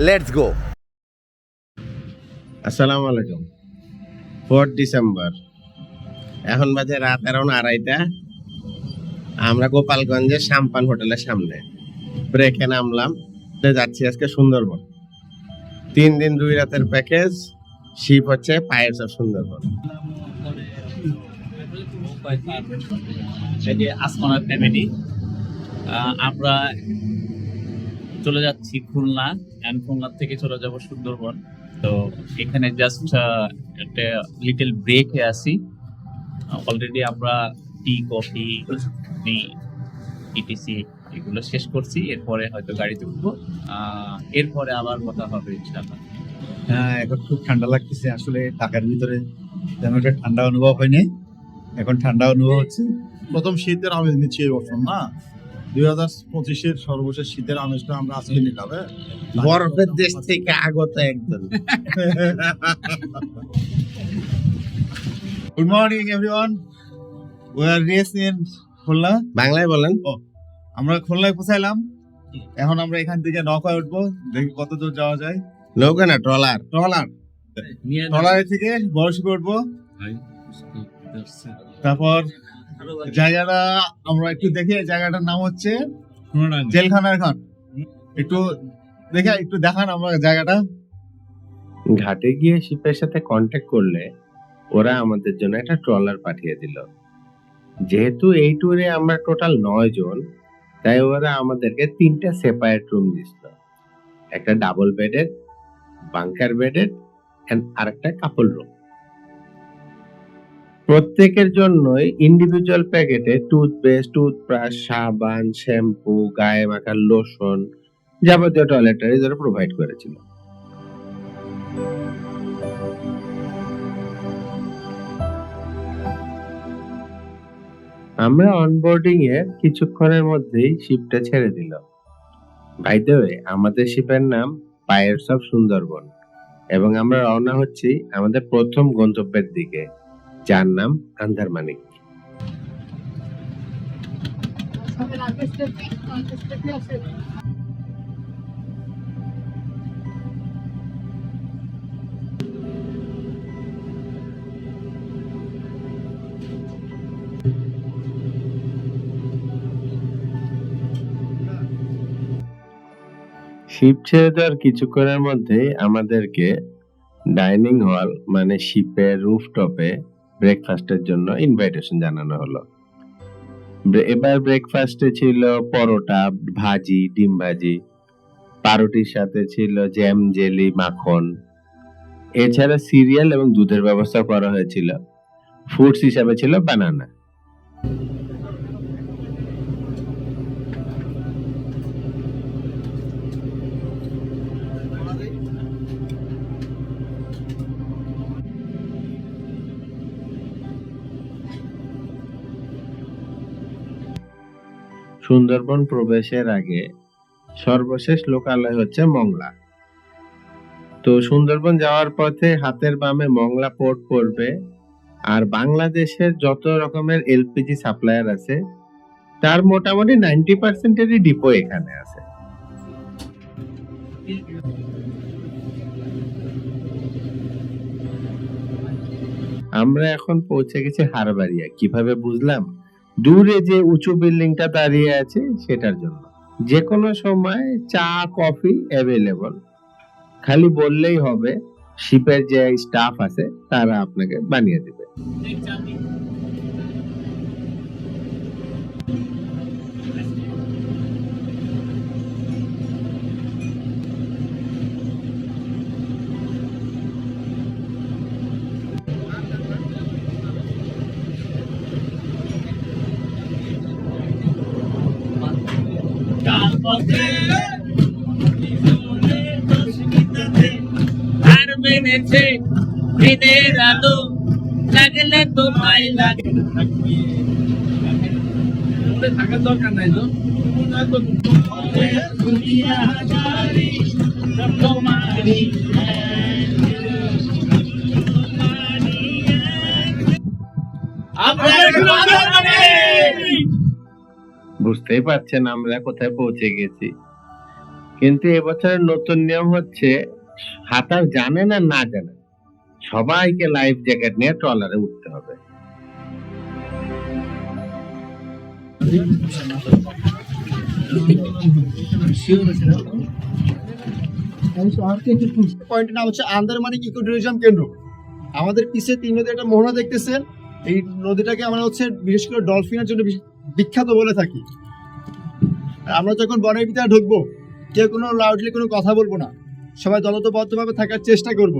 Let's go. আসসালামু আলাইকুম। 4 December, এখন বাজে রাত অ্যারাউন্ড 2:30। আমরা গোপালগঞ্জের সাম্পান হোটেলের সামনে ব্রেকে নামলাম। যাচ্ছি আজকে সুন্দরবন। 3 দিন 2 রাতের প্যাকেজ। শিপ হচ্ছে পাইরেটস অফ সুন্দরবন। আসমানের ফ্যামিলি, আমরা চলে যাচ্ছি খুলনা, খুলনা থেকে চলে যাব সুন্দরবন। তো এখানে জাস্ট একটা লিটল ব্রেকে আসি। অলরেডি আমরা টি, কফি, ইটিসি এগুলো শেষ করছি। এরপরে হয়তো গাড়িতে উঠবো, এরপরে আবার কথা হবে ইনশাআল্লাহ। হ্যাঁ, এখন খুব ঠান্ডা লাগতেছে। আসলে ঢাকার ভিতরে তেমন একটা ঠান্ডা অনুভব হয়নি, এখন ঠান্ডা অনুভব হচ্ছে। প্রথম শীতের আমেজ নিচ্ছি এই বছর না, 2025-এর সর্বশেষ শীতের আমেজটা আমরা আজকে নিলাম। বরফের দেশ থেকে আগত একজন। Good morning everyone, we are reach in Khulna. বাংলায় বলেন। আমরা খুলনায় পৌঁছাইলাম। এখন আমরা এখান থেকে নৌকায় উঠবো, দেখি কত দূর যাওয়া যায়। নৌকা না, ট্রলার। ট্রলারের থেকে বড় শিপে উঠবো। তারপর জায়গাটা আমরা একটু দেখি। জায়গাটার নাম হচ্ছে জেলখানার ঘাট। একটু দেখান আমরা জায়গাটা। ঘাটে গিয়ে শিপের সাথে কন্ট্যাক্ট করলে ওরা আমাদের জন্য একটা ট্রলার পাঠিয়ে দিল। যেহেতু এই ট্যুরে আমরা টোটাল 9 জন, তাই ওরা আমাদেরকে 3টা সেপারেট রুম দিছিল। একটা ডাবল বেডেড, বাংকার বেডেড আর একটা কাপল রুম। প্রত্যেকের জন্যই ইন্ডিভিজুয়াল প্যাকেটে টুথপেস্ট, টুথব্রাশ, সাবান, শ্যাম্পু, গায়ে মাখার লোশন, যাবতীয় টয়লেটারি যারা প্রোভাইড করেছিল। আমরা অনবোর্ডিং এর কিছুক্ষণের মধ্যেই শিপটা ছেড়ে দিল। বাই দ্য ওয়ে, আমাদের শিপের নাম পাইরেটস অফ সুন্দরবন এবং আমরা রওনা হচ্ছি আমাদের প্রথম গন্তব্যের দিকে, যার নাম আন্দারমানিক। শিপ ছেড়ে দেওয়ার কিছুক্ষণের মধ্যেই আমাদেরকে ডাইনিং হল মানে শিপের রুফটপে ব্রেকফাস্টের জন্য ইনভাইটেশন জানানো হলো। এবার ব্রেকফাস্টে ছিল পরোটা, ভাজি, ডিম ভাজি, পাউরুটির সাথে ছিল জ্যাম, জেলি, মাখন। এছাড়া সিরিয়াল এবং দুধের ব্যবস্থা করা হয়েছিল। ফুডস হিসাবে ছিল বানানা। সুন্দরবন প্রবেশের আগে সর্বশেষ লোকালয় হচ্ছে মংলা। তো সুন্দরবন যাওয়ার পথে হাতের বামে মংলা পোর্ট পড়বে। আর বাংলাদেশের যত রকমের এলপিজি সাপ্লায়ার আছে তার মোটামুটি 90%-এরই ডিপো এখানে আছে। আমরা এখন পৌঁছে গেছি হারবাড়িয়া। কিভাবে বুঝলাম? দূরে যে উঁচু বিল্ডিংটা দাঁড়িয়ে আছে সেটার জন্য। যে কোনো সময় চা, কফি অ্যাভেলেবল, খালি বললেই হবে, শিপের যে স্টাফ আছে তারা আপনাকে বানিয়ে দেবে। আর মেনেছে দিনের আলো লাগলে তোমায় লাগে থাকার দরকার নাই তো দুনিয়া জারি সব তোমারই বুঝতেই পারছেন আমরা কোথায় পৌঁছে গেছি। কিন্তু এবছরের নতুন নিয়ম হচ্ছে সাঁতার জানে না না জানে সবাইকে লাইফ জ্যাকেট নিয়ে ট্রলারে উঠতে হবে। পয়েন্টের নাম হচ্ছে আন্দারমানিক ইকো ট্যুরিজম কেন্দ্র। আমাদের পিছে 3 নদী একটা মোহনা দেখতেছেন। এই নদীটাকে আমরা হচ্ছে বিশেষ করে ডলফিনের জন্য বিখ্যাত বলে থাকি। আমরা যখন বনের ভিতরে ঢুকবো কেউ কোনো লাউডলি কোনো কথা বলবো না, সবাই দলবদ্ধভাবে থাকার চেষ্টা করব।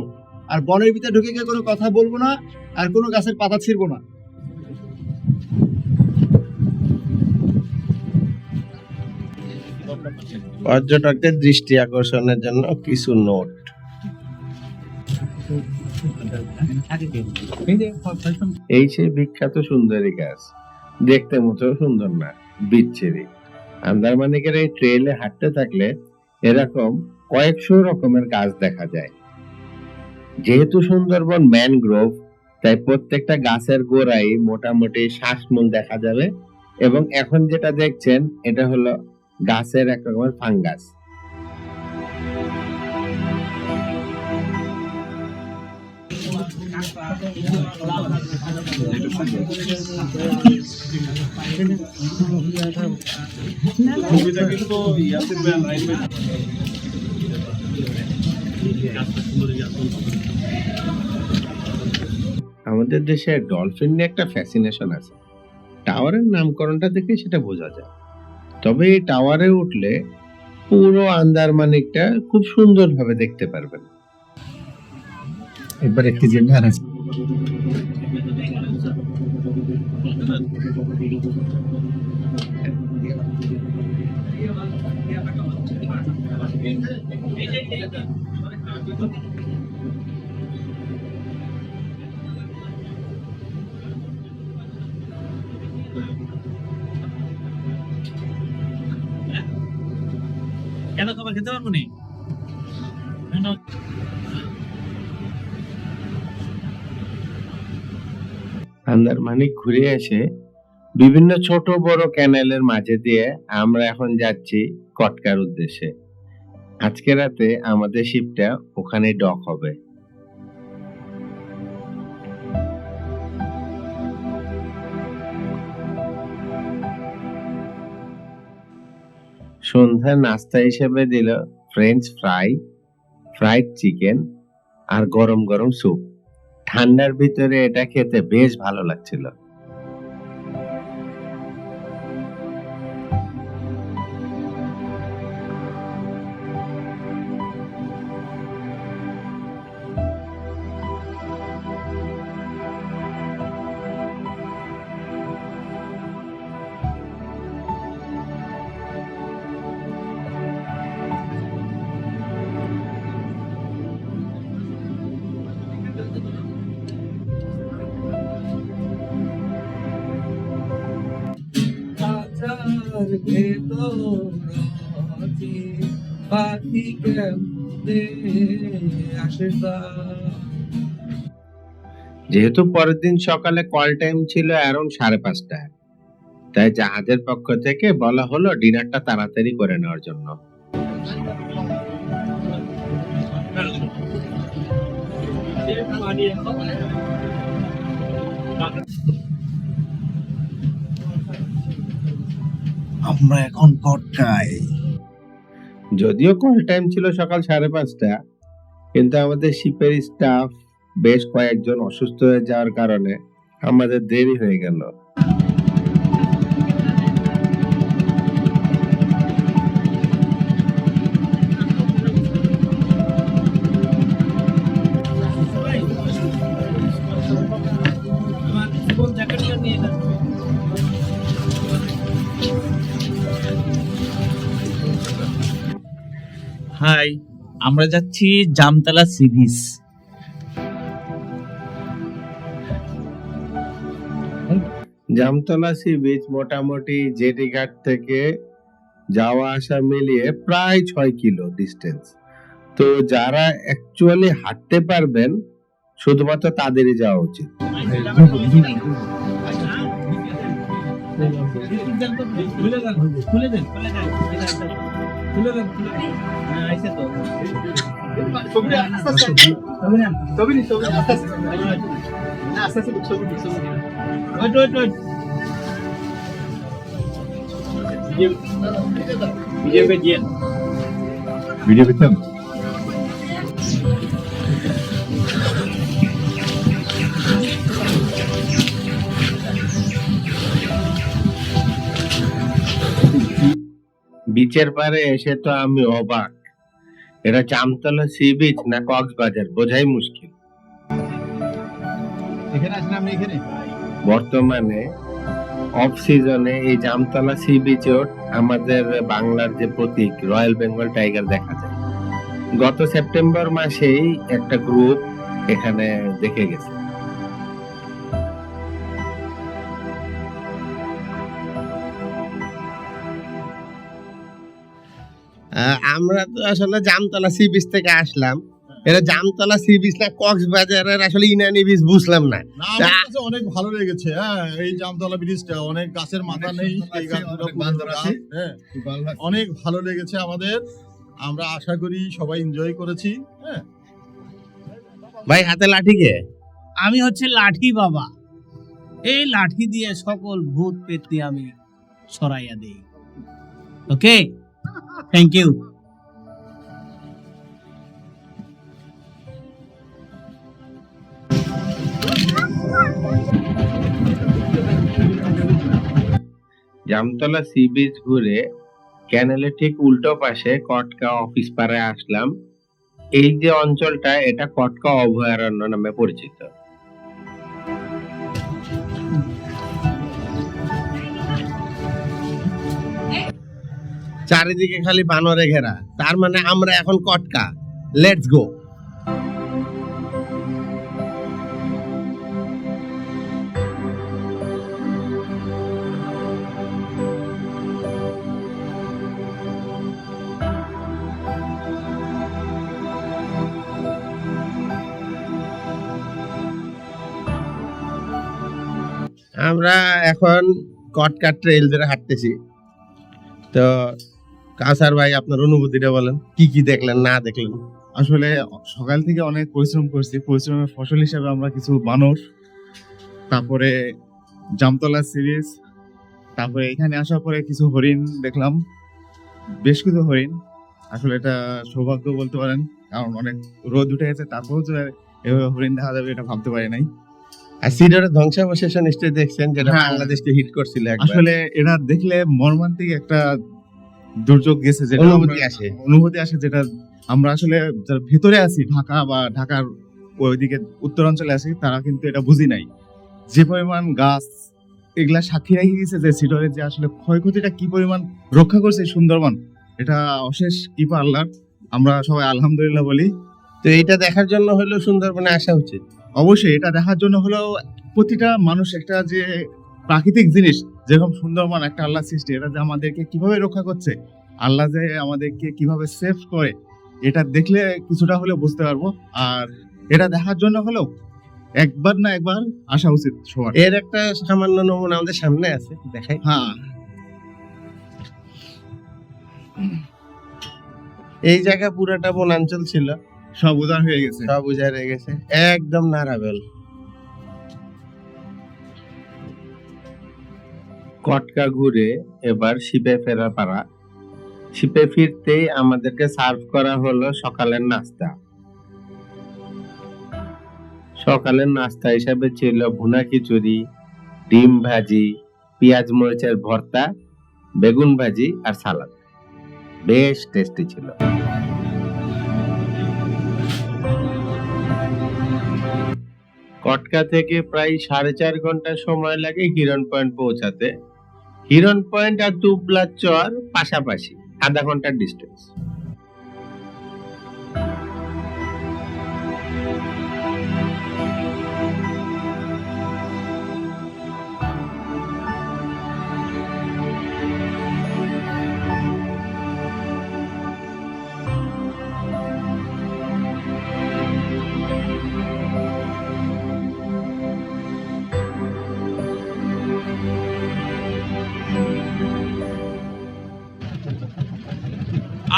আর বনের ভিতরে ঢুকে গিয়ে কোনো কথা বলবো না, আর কোনো গাছের পাতা ছিঁড়বো না। পর্যটকদের দৃষ্টি আকর্ষণের জন্য কিছু নোট। এই সেই বিখ্যাত সুন্দরী গাছ, দেখতে মতো সুন্দর না, বিচ্ছিরি। আন্দারমানিকের এই ট্রেইলে হাঁটতে থাকলে এরকম কয়েকশো রকমের গাছ দেখা যায়। যেহেতু সুন্দরবন ম্যানগ্রোভ, তাই প্রত্যেকটা গাছের গোড়ায় মোটামুটি শ্বাসমূল দেখা যাবে। এবং এখন যেটা দেখছেন এটা হলো গাছের এক রকমের ফাঙ্গাস। আমাদের দেশে ডলফিন নিয়ে একটা ফ্যাসিনেশন আছে। টাওয়ারের নামকরণটা দেখে সেটা বোঝা যায়। তবে এই টাওয়ারে উঠলে পুরো আন্দারমানিকটা খুব সুন্দরভাবে দেখতে পারবেন। একবার একটি জেনে আছে কেন খাবার খেতে পারবো না? আন্দারমানিক ঘুরে এসে বিভিন্ন ছোট বড় ক্যানেলের মাঝে দিয়ে আমরা এখন যাচ্ছি কটকার উদ্দেশ্যে। আজকে রাতে আমাদের শিপটা ওখানে ডক হবে। সন্ধ্যার নাস্তা হিসেবে দিল ফ্রেঞ্চ ফ্রাই, ফ্রাইড চিকেন আর গরম গরম স্যুপ। ঠান্ডার ভিতরে এটা খেতে বেশ ভালো লাগছিল। যেহেতু পরের দিন সকালে কল টাইম ছিল অ্যারাউন্ড 5:30, তাই জাহাজের পক্ষ থেকে বলা হলো ডিনারটা তাড়াতাড়ি করে নেওয়ার জন্য। আমরা এখন কটকায়। যদিও কল টাইম ছিল সকাল 5:30, কিন্তু আমাদের শিপের স্টাফ বেশ কয়েকজন অসুস্থ হয়ে যাওয়ার কারণে আমাদের দেরি হয়ে গেল। হাই, আমরা যাচ্ছি Jamtala sea beach. Jamtala sea beach মোটামুটি জেটি ঘাট থেকে যাওয়া আসা মিলিয়ে প্রায় 6 কিলো ডিস্টেন্স। তো যারা অ্যাকচুয়ালি হাঁটতে পারবেন শুধুমাত্র তাদেরই যাওয়া উচিত। ভিডিও পেতেন বিচের পারে এসে তো আমি অবাক, এটা জামতলা সি বিচ না কক্সবাজার বোঝাই মুশকিল। এখানে আসেন আপনি এখানে? বর্তমানে অফ সিজনে এই জামতলা সি বিচেও আমাদের বাংলার যে প্রতীক রয়্যাল বেঙ্গল টাইগার দেখা যায়। গত সেপ্টেম্বর মাসেই একটা গ্রুপ এখানে দেখে গেছে। আমরা তো আসলে জামতলা সি বিচ থেকে আসলাম। এটা জামতলা সি বিচ না কক্সবাজারের আসলে ইনানি বিচ বুঝলাম না। না, আমার কাছে অনেক ভালো লেগেছে। হ্যাঁ, এই জামতলা ব্রিজটা অনেক গাছের মাথা নেই, এই গাছগুলো পুরো গাছ। হ্যাঁ, অনেক ভালো লেগেছে আমাদের। আমরা আশা করি সবাই এনজয় করেছি। হ্যাঁ, ভাই হাতে লাঠি কে? আমি হচ্ছে লাঠি বাবা। এই লাঠি দিয়ে সকল ভূত পেত্তি আমি সরাইয়া দেই। Okay, thank you. Jamtala sea beach ঘুরে ক্যানেলের ঠিক উল্টো পাশে কটকা অফিস পাড়ায় আসলাম। এই যে অঞ্চলটা এটা কটকা অভয়ারণ্য নামে পরিচিত। চারিদিকে খালি বানরে ঘেরা, তার মানে আমরা এখন কটকা। Let's go. আমরা এখন কটকা ট্রেল ধরে হাঁটতেছি। তো কাউসার ভাই আপনার অনুভূতিটা বলেন, কি কি দেখলেন না দেখলেন? আসলে সকাল থেকে অনেক পরিশ্রম করছি। পরিশ্রমের ফসল হিসাবে আমরা কিছু বানর, তারপরে জামতলা সিরিজ, তারপরে এখানে আসার পরে কিছু হরিণ দেখলাম, বেশ কিছু হরিণ। আসলে এটা সৌভাগ্য বলতে পারেন, কারণ অনেক রোদ উঠে গেছে, তারপরেও যে এভাবে হরিণ দেখা যাবে এটা ভাবতে পারি নাই। আর সিডরের ধ্বংসাবশেষ নিশ্চয়ই দেখছেন, যেটা হ্যাঁ। বাংলাদেশকে হিট করছিল একবার। আসলে এটা দেখলে মর্মান্তিক একটা দুর্যোগ গেছে, যেটা অনুভূতি আসে। অনুভূতি আসে, যেটা আমরা আসলে যারা ভেতরে আছি, ঢাকা বা ঢাকার ওইদিকে উত্তরাঞ্চলে আছি, তারা কিন্তু এটা বুঝি নাই। যে পরিমাণ গাছ এগুলা সাক্ষী রেখে গেছে যে সিডরের যে আসলে ক্ষয়ক্ষতিটা কি পরিমাণ রক্ষা করছে সুন্দরবন, এটা অশেষ কৃপা আল্লাহর। আমরা সবাই আলহামদুলিল্লাহ বলি। তো এইটা দেখার জন্য হলেও সুন্দরবনে আসা উচিত। অবশ্যই এটা দেখার জন্য হলেও প্রতিটা মানুষ একটা যে প্রাকৃতিক জিনিস, যেরকম সুন্দরবন একটা আল্লাহ সৃষ্টি, এটা যে আমাদেরকে কিভাবে রক্ষা করছে, আল্লাহ যে আমাদেরকে কিভাবে সেভ করে, এটা দেখলে কিছুটা হলেও বুঝতে পারবো। আর এটা দেখার জন্য হলেও একবার না একবার আসা উচিত সবার। এর একটা সামান্য নমুনা আমাদের সামনে আছে, দেখাই। হ্যাঁ, এই জায়গা পুরাটা বনাঞ্চল ছিল, সব উজাড় হয়ে গেছে। সব উজাড় হয়ে গেছে, একদম নারাবেল। কটকা ঘুরে এবার শিপে ফেরা পারা। শিপে ফিরতেই আমাদেরকে সার্ভ করা হলো সকালের নাস্তা। সকালের নাস্তা হিসাবে ছিল ভুনা খিচুড়ি, ডিম ভাজি, পেঁয়াজ মরিচের ভর্তা, বেগুন ভাজি আর সালাদ। বেশ টেস্টি ছিল। কটকা থেকে প্রায় 4.5 ঘন্টা সময় লাগে হিরন পয়েন্ট পৌঁছাতে। হিরন পয়েন্ট আর দুবলা চর পাশাপাশি, আধা ঘন্টার ডিস্টেন্স।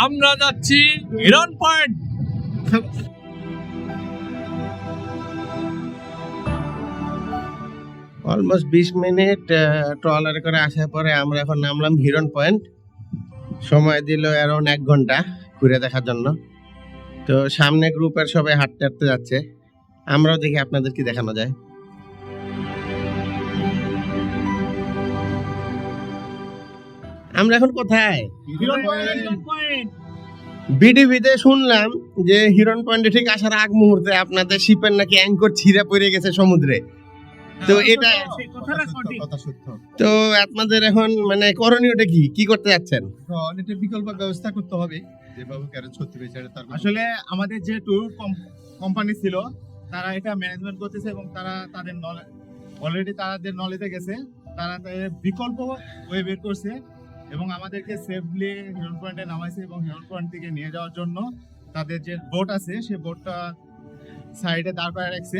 আমরা যাচ্ছি হিরন পয়েন্ট। অলমোস্ট 20 মিনিট ট্রলারে করে আসার পরে আমরা এখন নামলাম হিরন পয়েন্ট। সময় দিল অ্যারাউন্ড 1 ঘন্টা ঘুরে দেখার জন্য। তো সামনে গ্রুপের সবাই হাঁটতে হাঁটতে যাচ্ছে, আমরাও দেখি আপনাদের কি দেখানো যায়। আমরা এখন কোথায়? বিডিভিতে শুনলাম যে হিরন পয়েন্টে ঠিক আসার আগ মুহূর্তে আপনাদের শিপের নাকি অ্যাঙ্কর ছিঁড়ে পড়ে গেছে সমুদ্রে। তো এটা কথা সত্য। তো আপনাদের এখন মানে করণীয়টা কি কি করতে যাচ্ছেন? তো এটা বিকল্প ব্যবস্থা করতে হবে, যেভাবে ক্যারেজ করতে পেরেছে তার আসলে আমাদের যে ট্যুর কোম্পানি ছিল তারা এটা ম্যানেজমেন্ট করতেছে এবং তারা তাদের অলরেডি তাদের নলেজে গেছে, তারা তাদের বিকল্প ওয়ে বের করছে এবং আমাদেরকে সেফলি হিরন পয়েন্টে নামাইছে এবং হিরন পয়েন্ট থেকে নিয়ে যাওয়ার জন্য তাদের যে বোট আছে সেই বোটটা সাইডে দাঁড় করে রাখছে।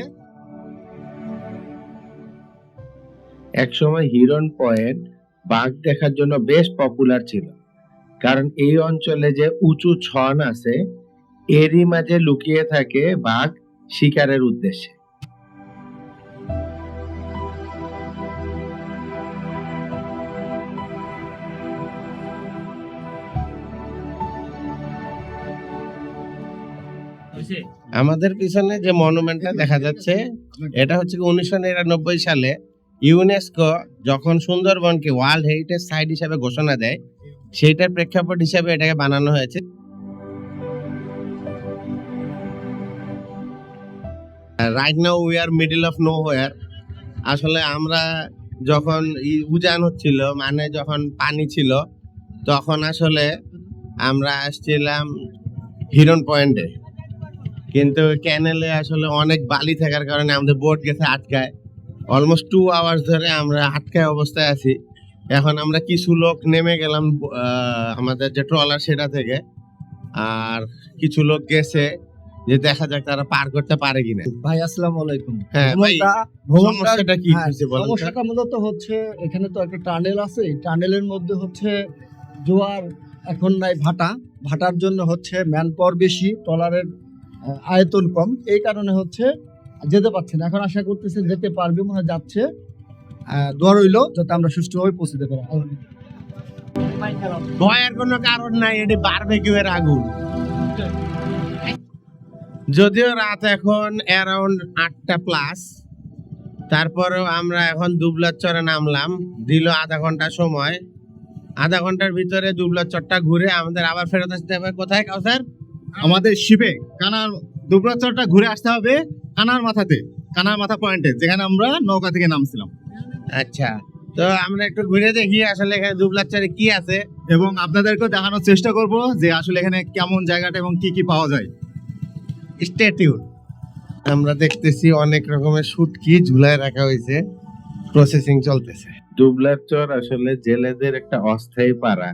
একসময় হিরন পয়েন্ট বাঘ দেখার জন্য বেশ পপুলার ছিল, কারণ এই অঞ্চলে যে উঁচু ছন আছে এরই মাঝে লুকিয়ে থাকে বাঘ শিকারের উদ্দেশ্যে। আমাদের পিছনে যে মনুমেন্টটা দেখা যাচ্ছে এটা হচ্ছে 1999 সালে ইউনেস্কো যখন সুন্দরবনকে ওয়ার্ল্ড হেরিটেজ সাইট হিসেবে ঘোষণা দেয়, সেইটার প্রেক্ষাপট হিসেবে এটাকে বানানো হয়েছে। Right now we are middle of nowhere. আসলে আমরা যখন উজান হচ্ছিল মানে যখন পানি ছিল তখন আসলে আমরা আসছিলাম হিরন পয়েন্টে, কিন্তু ক্যানেলে আসলে অনেক বালি থাকার কারণে আমাদের বোট গেছে আটকায়। অলমোস্ট 2 আওয়ার্স ধরে আমরা আটকায় অবস্থায় আছি। এখন আমরা কিছু লোক নেমে গেলাম আমাদের যে ট্রলার সেটা থেকে, আর কিছু লোক গেছে যে দেখা যাক তারা পার করতে পারে কিনা। ভাই আসসালামু আলাইকুম। হ্যাঁ ভাই, ভ্রমণটা সমস্যাটা কি হ্যাঁ, হয়েছে বলেন তো? সমস্যাটা মূলত হচ্ছে এখানে তো একটা টানেল আছে, এই টানেলের মধ্যে হচ্ছে জোয়ার এখন নাই, ভাটার জন্য হচ্ছে ম্যান পাওয়ার বেশি, ট্রলারের আয়তন কম, এই কারণে হচ্ছে যেতে পারছে না। এখন আশা করতেছে যেতে পারবে, মনে হয় যাচ্ছে। দোয়া রইল যাতে আমরা সুষ্ঠুভাবে পৌঁছতে পারি। ভয়ের কোনো কারণ নাই, এটি বারবিকিউ এর আগুন। যদিও রাত এখন অ্যারাউন্ড 8টা প্লাস, তারপরেও আমরা এখন দুবলাচরে নামলাম। দিল আধা ঘন্টা সময়, আধা ঘন্টার ভিতরে দুবলাচরটা ঘুরে আমাদের আবার ফেরত আসতে হবে। কোথায় কাউসার? আমাদের শিপে কানার দুবলাচরটা ঘুরে আসতে হবে কানার মাথা পয়েন্টে, যেখানে আমরা নৌকা থেকে নামছিলাম। আচ্ছা, তো আমরা একটু ঘুরে দেখি আসলে এখানে দুবলাচরে কি আছে এবং আপনাদেরকেও দেখানোর চেষ্টা করব যে আসলে এখানে কেমন জায়গাটা এবং কি কি পাওয়া যায়। স্ট্যাটিউড। আমরা দেখতেছি অনেক রকমের শুটকি ঝুলায় রাখা হয়েছে, প্রসেসিং চলতেছে। দুবলাচর আসলে জেলেদের একটা অস্থায়ী পাড়া।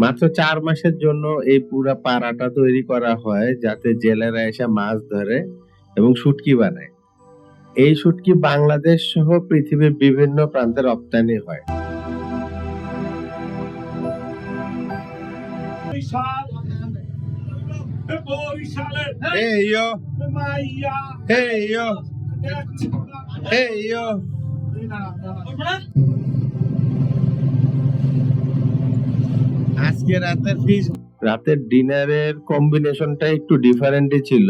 মাত্র 4 মাসের জন্য এই পুরা পাড়াটা তৈরি করা হয় যাতে জেলেরা এসে মাছ ধরে এবং শুটকি বানায়। এই শুটকি বাংলাদেশ সহ পৃথিবীর বিভিন্ন প্রান্তে রপ্তানি হয়। Hey yo, hey yo, hey yo. আজকে রাতের ফিশ, রাতের ডিনারের কম্বিনেশনটা একটু ডিফারেন্টই ছিল।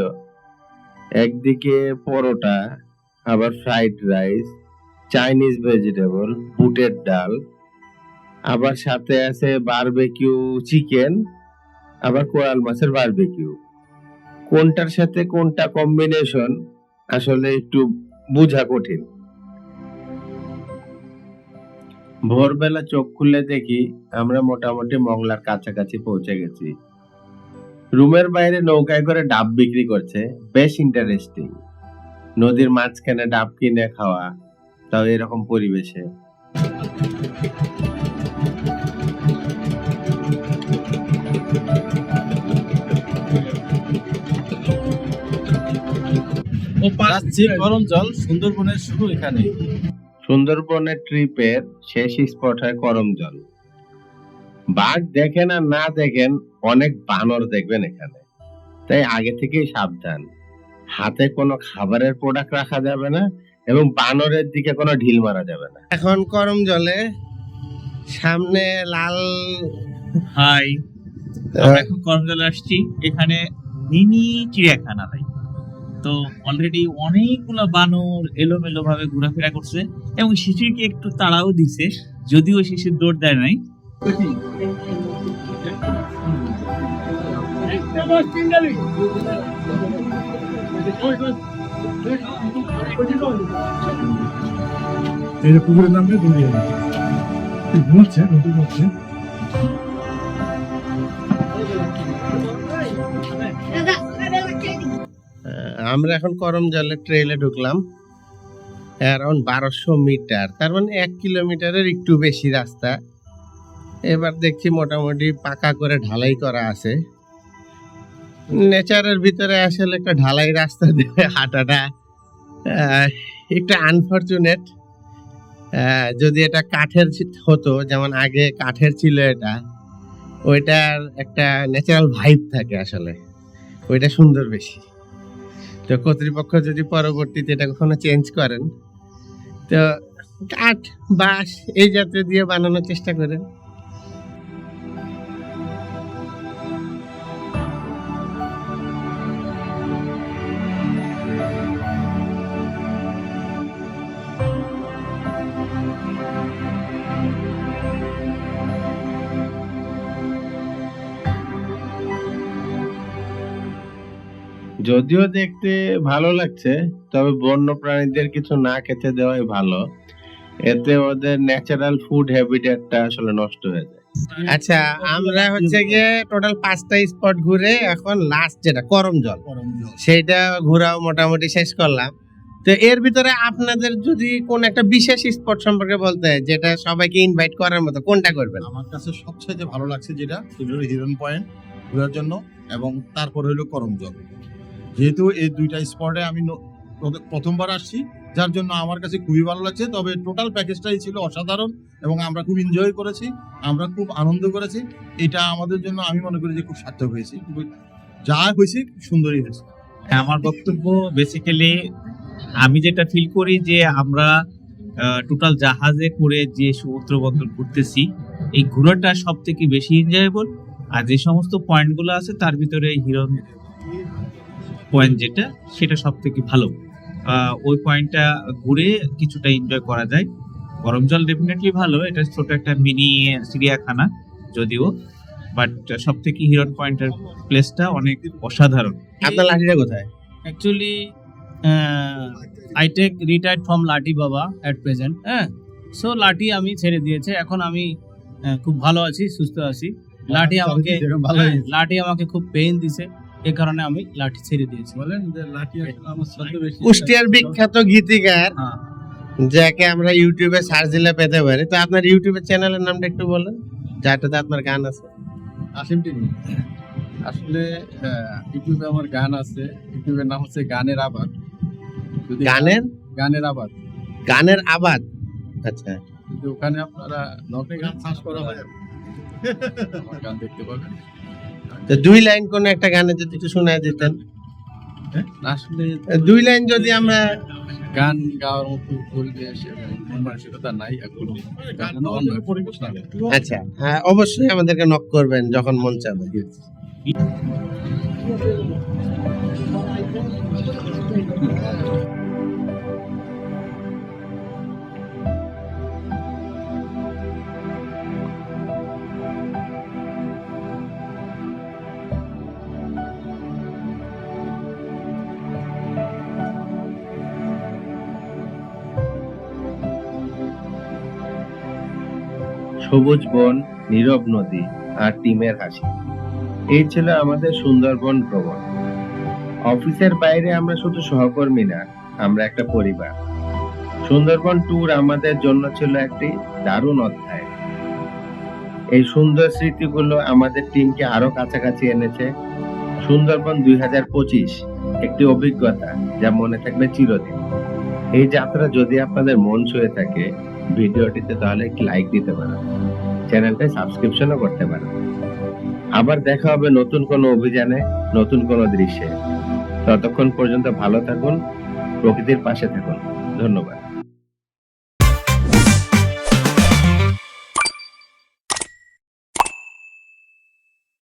একদিকে পরোটা, আবার ফ্রাইড রাইস, চাইনিজ ভেজিটেবল, বুটের ডাল, আবার সাথে আছে বারবিকিউ চিকেন, আবার কোরাল মাছের বারবিকিউ। কোনটার সাথে কোনটা কম্বিনেশন আসলে একটু বোঝা কঠিন। ভোরবেলা চোখ খুলে দেখি আমরা মোটামুটি মংলার কাছাকাছি পৌঁছে গেছি। রুমের বাইরে নৌকায় করে ডাব বিক্রি করছে, বেশ ইন্টারেস্টিং। নদীর মাঝখানে ডাব কিনে খাওয়া, তাও এরকম পরিবেশে। গরম জল, সুন্দরবনের শুরু এখানে। সুন্দরবনের ট্রিপের শেষ স্পট হয় করমজল। বাঘ দেখেন আর না দেখেন, অনেক বানর দেখবেন এখানে। তাই আগে থেকেই সাবধান, হাতে কোনো খাবারের প্রোডাক্ট রাখা যাবে না এবং বানরের দিকে কোনো ঢিল মারা যাবে না। এখন করম জলে সামনে লাল হাই, আমরা এখন কর্মজলে আসছি। এখানে মিনি চিড়িয়াখানা ভাই। তো অলরেডি অনেকগুলো বানর এলোমেলো ভাবে ঘোরাফেরা করছে এবং শিশিরকে একটু তাড়াও দিছে, যদিও শিশির দৌড় দেয় নাই। এই যে পুকুরের নাম দিয়ে ঘুমিয়ে ঘুমাচ্ছে, নতুন হচ্ছে। আমরা এখন করম জলের ট্রেইলে ঢুকলাম। অ্যারাউন্ড 1200 মিটার, তার মানে 1 কিলোমিটারের একটু বেশি রাস্তা। এবার দেখছি মোটামুটি পাকা করে ঢালাই করা আছে। নেচারের ভিতরে আসলে একটা ঢালাই রাস্তা দিয়ে হাঁটাটা একটু আনফরচুনেট। যদি এটা কাঠের হতো, যেমন আগে কাঠের ছিল এটা, ওইটার একটা ন্যাচারাল ভাইব থাকে আসলে, ওইটা সুন্দর বেশি। তো কর্তৃপক্ষ যদি পরবর্তীতে এটা কখনো চেঞ্জ করেন, তো কাঠ বাঁশ এই জাতীয় দিয়ে বানানোর চেষ্টা করেন। যদিও দেখতে ভালো লাগছে, তবে বন্য প্রাণীদের কিছু না খেতে দেওয়াই ভালো, এতে ওদের ন্যাচারাল ফুড হ্যাবিটেটটা আসলে নষ্ট হয়ে যায়। আচ্ছা, আমরা হচ্ছে গিয়ে টোটাল 5টা স্পট ঘুরে এখন লাস্ট যেটা করম জল, সেইটা ঘোরাও মোটামুটি শেষ করলাম। তো এর ভিতরে আপনাদের যদি কোন একটা বিশেষ স্পট সম্পর্কে বলতে হয়, যেটা সবাইকে ইনভাইট করার মতো, কোনটা করবেন? আমার কাছে সবচেয়ে ভালো লাগছে যেটা সেটা হলো হিরন পয়েন্ট ঘোরার জন্য, এবং তারপর হলো করম জল। যেহেতু এই দুইটা স্পটে আমি প্রথমবার আসছি, যার জন্য আমার কাছে খুবই ভালো লাগছে। তবে টোটাল প্যাকেজটাই ছিল অসাধারণ এবং আমরা খুব এনজয় করেছি, আমরা খুব আনন্দ করেছি। এটা আমাদের জন্য আমি মনে করি যে খুব সার্থক হয়েছে, যা হয়েছে খুব সুন্দরই হয়েছে। আমার বক্তব্য বেসিক্যালি আমি যেটা ফিল করি যে আমরা টোটাল জাহাজে করে যে সমুদ্র বন্দর ঘুরতেছি, এই ঘোরাটা সব থেকে বেশি এনজয়েবল। আর যে সমস্ত পয়েন্টগুলো আছে তার ভিতরে হিরন পয়েন্ট যেটা, সেটা সব থেকে ভালো। ওই পয়েন্টটা ঘুরে কিছুটা এনজয় করা যায়। গরম জল ডেফিনেটলি ভালো, এটা ছোট একটা মিনি চিড়িয়াখানা যদিও, বাট সব থেকে হিরন পয়েন্টের প্লেসটা অনেক অসাধারণ। আপনার লাঠিটা কোথায়? Actually, I take retired from লাঠি বাবা at present. হ্যাঁ, সো লাঠি আমি ছেড়ে দিয়েছে। এখন আমি খুব ভালো আছি, সুস্থ আছি। লাঠি আমাকে লাঠি আমাকে খুব পেইন দিছে, এই কারণে আমি লাঠি ছেড়ে দিয়েছি। বলেন যে লাঠি আমার সাথে বেশি কুষ্টিয়ার বিখ্যাত গীতিকার, হ্যাঁ, যাকে আমরা ইউটিউবে সার্চ দিলে পেতে পারি। তো আপনার ইউটিউবের চ্যানেলের নামটা একটু বলেন, যাটাতে আপনার গান আছে। আসিম টিভি। আসলে ইউটিউবে আমার গান আছে, ইউটিউবের নাম হচ্ছে গানের আবাদ। যদি গানের আবাদ, গানের আবাদ। আচ্ছা, যদি ওখানে আপনারা নকে গান সার্চ করা হয় আমার গান দেখতে পাবেন। তো 2 লাইন কোন একটা গানে যদি একটু শোনায় দিতেন। আসলে 2 লাইন যদি আমরা গান গাওয়ার মতো পরিবেশ এবং মন মানসিকতা নাই এখনো। পরিবেশ না। আচ্ছা, হ্যাঁ, অবশ্যই আমাদেরকে নক করবেন যখন মন চাবে। সবুজ বন, নীরব নদী আর টিমের হাসি, এই ছিল আমাদের সুন্দরবন ভ্রমণ। অফিসের বাইরে আমরা শুধু সহকর্মী না, আমরা একটা পরিবার। সুন্দরবন ট্যুর আমাদের জন্য ছিল একটি দারুণ অধ্যায়। এই সুন্দর স্মৃতিগুলো আমাদের টিমকে আরো কাছাকাছি এনেছে। সুন্দরবন 2025 একটি অভিজ্ঞতা যা মনে থাকবে চিরদিন। এই যাত্রা যদি আপনাদের মন ছুঁয়ে থাকে, ভিডিওটিতে তাহলে একটি লাইক দিতে পারেন। চ্যানেলটা সাবস্ক্রিপশনও করতে পারেন। আবার দেখা হবে নতুন কোনো অভিযানে, নতুন কোনো দৃশ্যে। ততক্ষণ পর্যন্ত ভালো থাকুন, প্রকৃতির পাশে থাকুন। ধন্যবাদ।